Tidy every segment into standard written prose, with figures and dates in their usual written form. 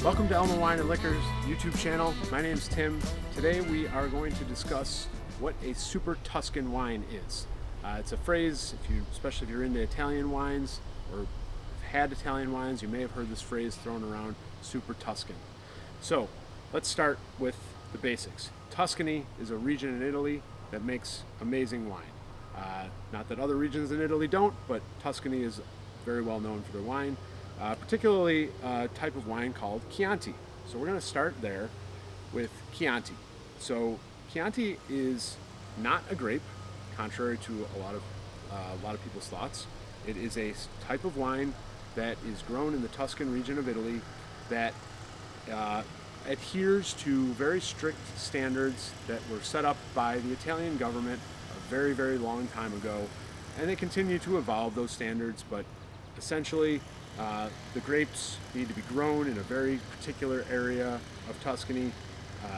Welcome to Elma Wine Liquor's YouTube channel. My name's Tim. Today we are going to discuss what a Super Tuscan wine is. It's a phrase, especially if you're into Italian wines or have had Italian wines, you may have heard this phrase thrown around, Super Tuscan. So let's start with the basics. Tuscany is a region in Italy that makes amazing wine. Not that other regions in Italy don't, but Tuscany is very well known for their wine. Particularly a type of wine called Chianti. So we're going to start there with Chianti. So Chianti is not a grape, contrary to a lot of people's thoughts. It is a type of wine that is grown in the Tuscan region of Italy that adheres to very strict standards that were set up by the Italian government a very, very long time ago, and they continue to evolve those standards, but essentially the grapes need to be grown in a very particular area of Tuscany.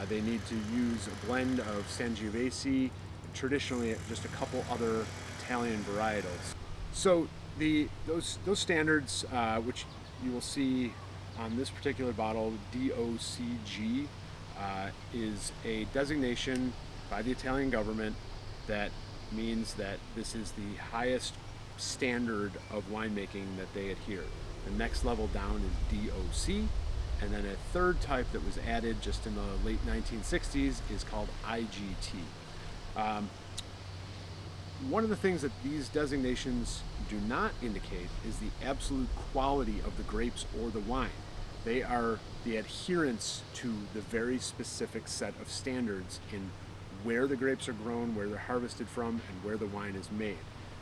They need to use a blend of Sangiovese, and traditionally just a couple other Italian varietals. So those standards, which you will see on this particular bottle, DOCG, is a designation by the Italian government that means that this is the highest standard of winemaking that they adhere. The next level down is DOC, and then a third type that was added just in the late 1960s is called IGT. One of the things that these designations do not indicate is the absolute quality of the grapes or the wine. They are the adherence to the very specific set of standards in where the grapes are grown, where they're harvested from, and where the wine is made.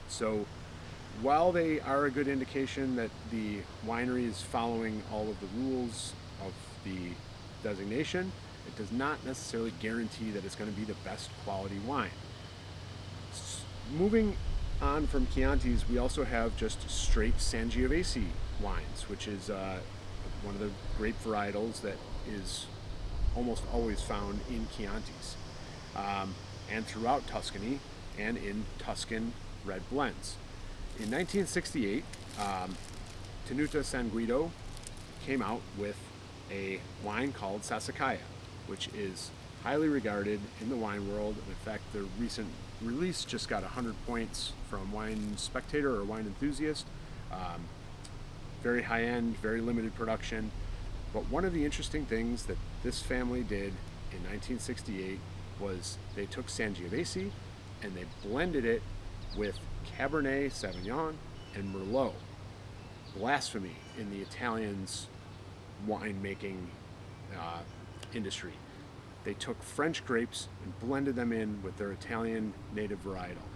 So while they are a good indication that the winery is following all of the rules of the designation, it does not necessarily guarantee that it's going to be the best quality wine. Moving on from Chiantis, we also have just straight Sangiovese wines, which is one of the grape varietals that is almost always found in Chiantis and throughout Tuscany and in Tuscan red blends. In 1968, Tenuta San Guido came out with a wine called Sassicaia, which is highly regarded in the wine world. In fact, the recent release just got 100 points from Wine Spectator or Wine Enthusiast. Very high-end, very limited production. But one of the interesting things that this family did in 1968 was they took Sangiovese and they blended it with Cabernet Sauvignon and Merlot. Blasphemy in the Italians' winemaking industry. They took French grapes and blended them in with their Italian native varietal.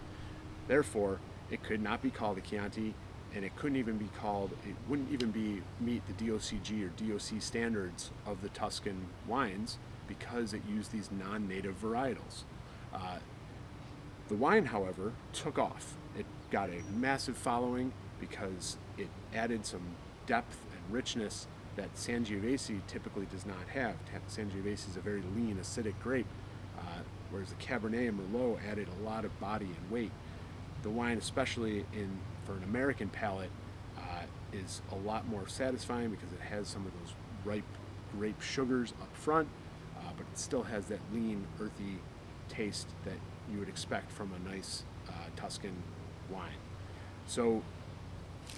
Therefore, it could not be called a Chianti, and it wouldn't even meet the DOCG or DOC standards of the Tuscan wines because it used these non-native varietals. The wine, however, took off. It got a massive following because it added some depth and richness that Sangiovese typically does not have. Sangiovese is a very lean, acidic grape, whereas the Cabernet and Merlot added a lot of body and weight. The wine, especially for an American palate, is a lot more satisfying because it has some of those ripe grape sugars up front, but it still has that lean, earthy taste that you would expect from a nice Tuscan wine. So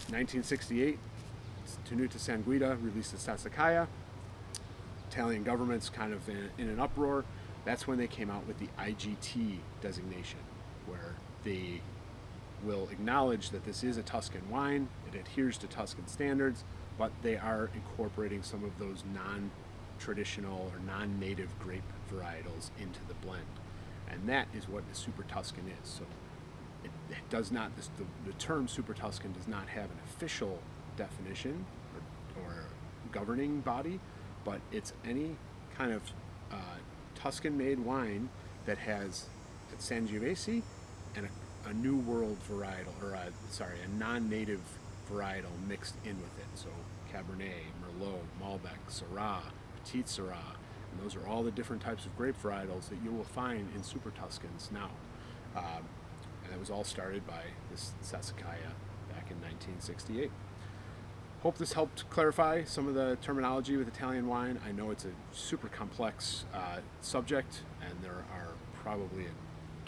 1968, Tenuta San Guido released the Sassicaia. Italian government's kind of in an uproar. That's when they came out with the IGT designation, where they will acknowledge that this is a Tuscan wine, it adheres to Tuscan standards, but they are incorporating some of those non-traditional or non-native grape varietals into the blend. And that is what a Super Tuscan is. So it does not, the term Super Tuscan does not have an official definition or governing body, but it's any kind of Tuscan-made wine that has a Sangiovese and a New World varietal, or a non-native varietal mixed in with it. So Cabernet, Merlot, Malbec, Syrah, Petit Syrah, and those are all the different types of grape varietals that you will find in Super Tuscans now. And it was all started by this Sassicaia back in 1968. Hope this helped clarify some of the terminology with Italian wine. I know it's a super complex subject, and there are probably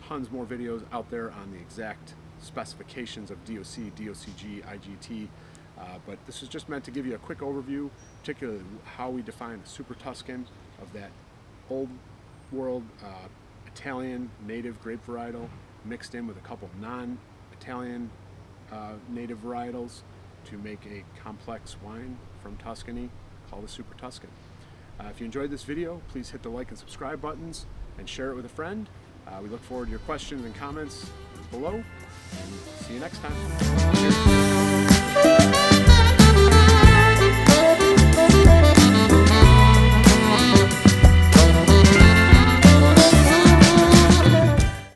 tons more videos out there on the exact specifications of DOC, DOCG, IGT, but this is just meant to give you a quick overview, particularly how we define a Super Tuscan of that old world Italian native grape varietal mixed in with a couple non-Italian native varietals to make a complex wine from Tuscany called a Super Tuscan. If you enjoyed this video, please hit the like and subscribe buttons and share it with a friend. We look forward to your questions and comments below, and see you next time.